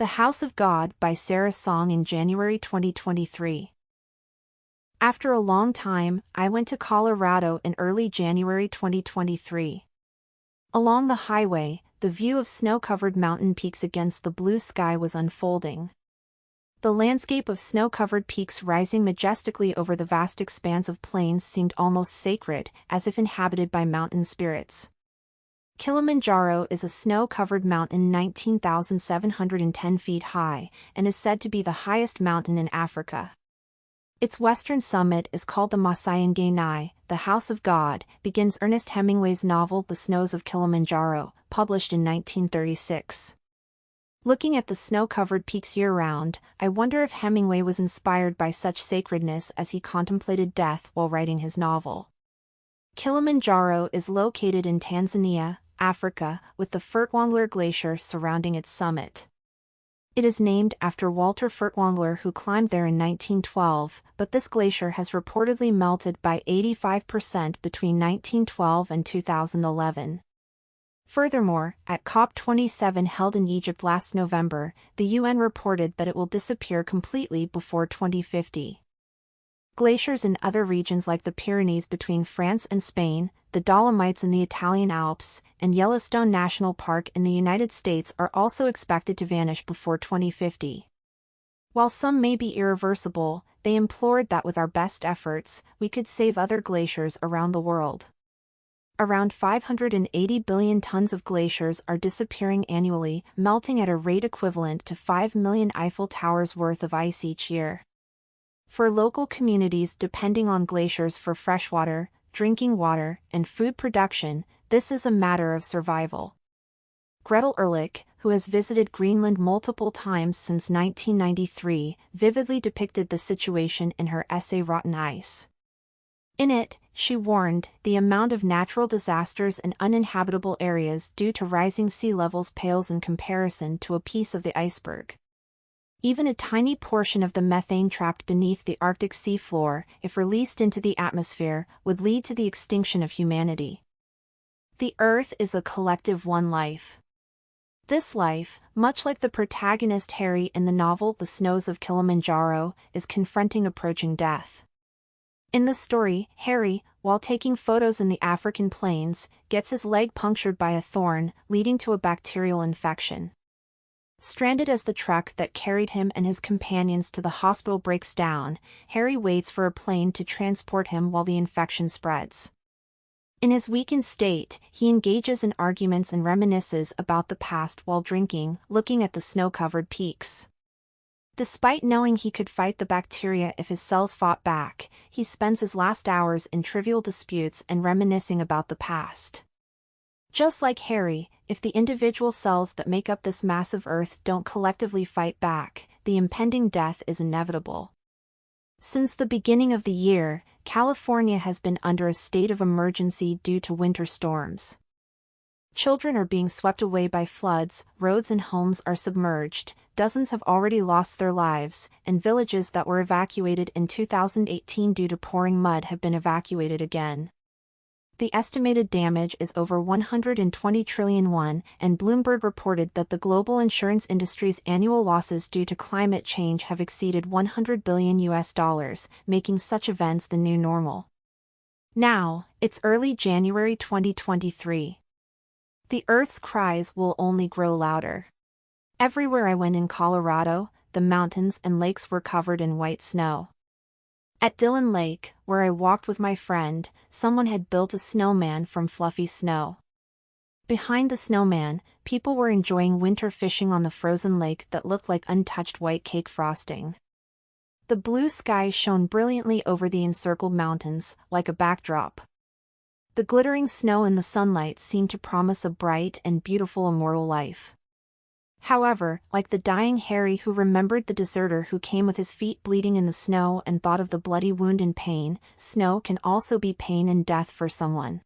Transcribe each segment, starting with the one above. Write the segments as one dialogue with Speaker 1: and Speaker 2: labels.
Speaker 1: The House of God by Sarah Song in January 2023. After a long time, I went to Colorado in early January 2023. Along the highway, the view of snow-covered mountain peaks against the blue sky was unfolding. The landscape of snow-covered peaks rising majestically over the vast expanse of plains seemed almost sacred, as if inhabited by mountain spirits. Kilimanjaro is a snow-covered mountain 19,710 feet high, and is said to be the highest mountain in Africa. Its western summit is called the Masayanganai, the House of God, begins Ernest Hemingway's novel The Snows of Kilimanjaro, published in 1936. Looking at the snow-covered peaks year-round, I wonder if Hemingway was inspired by such sacredness as he contemplated death while writing his novel. Kilimanjaro is located in Tanzania, Africa, with the Furtwängler Glacier surrounding its summit. It is named after Walter Furtwängler, who climbed there in 1912, but this glacier has reportedly melted by 85% between 1912 and 2011. Furthermore, at COP27 held in Egypt last November, the UN reported that it will disappear completely before 2050. Glaciers in other regions like the Pyrenees between France and Spain, the Dolomites in the Italian Alps, and Yellowstone National Park in the United States are also expected to vanish before 2050. While some may be irreversible, they implored that with our best efforts, we could save other glaciers around the world. Around 580 billion tons of glaciers are disappearing annually, melting at a rate equivalent to 5 million Eiffel Towers worth of ice each year. For local communities depending on glaciers for freshwater, drinking water, and food production, this is a matter of survival. Gretel Ehrlich, who has visited Greenland multiple times since 1993, vividly depicted the situation in her essay Rotten Ice. In it, she warned, the amount of natural disasters and uninhabitable areas due to rising sea levels pales in comparison to a piece of the iceberg. Even a tiny portion of the methane trapped beneath the Arctic sea floor, if released into the atmosphere, would lead to the extinction of humanity. The Earth is a collective one life. This life, much like the protagonist Harry in the novel The Snows of Kilimanjaro, is confronting approaching death. In the story, Harry, while taking photos in the African plains, gets his leg punctured by a thorn, leading to a bacterial infection. Stranded as the truck that carried him and his companions to the hospital breaks down, Harry waits for a plane to transport him while the infection spreads. In his weakened state, he engages in arguments and reminisces about the past while drinking, looking at the snow-covered peaks. Despite knowing he could fight the bacteria if his cells fought back, he spends his last hours in trivial disputes and reminiscing about the past. Just like Harry, if the individual cells that make up this massive Earth don't collectively fight back, the impending death is inevitable. Since the beginning of the year, California has been under a state of emergency due to winter storms. Children are being swept away by floods, roads and homes are submerged, dozens have already lost their lives, and villages that were evacuated in 2018 due to pouring mud have been evacuated again. The estimated damage is over 120 trillion won, and Bloomberg reported that the global insurance industry's annual losses due to climate change have exceeded $100 billion, making such events the new normal. Now, it's early January 2023. The Earth's cries will only grow louder. Everywhere I went in Colorado, the mountains and lakes were covered in white snow. At Dillon Lake, where I walked with my friend, someone had built a snowman from fluffy snow. Behind the snowman, people were enjoying winter fishing on the frozen lake that looked like untouched white cake frosting. The blue sky shone brilliantly over the encircled mountains, like a backdrop. The glittering snow in the sunlight seemed to promise a bright and beautiful immortal life. However, like the dying Harry who remembered the deserter who came with his feet bleeding in the snow and thought of the bloody wound and pain, snow can also be pain and death for someone.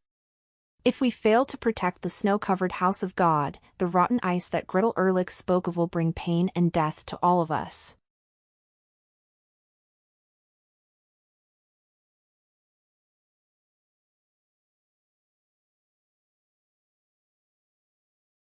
Speaker 1: If we fail to protect the snow-covered house of God, the rotten ice that Gretel Ehrlich spoke of will bring pain and death to all of us.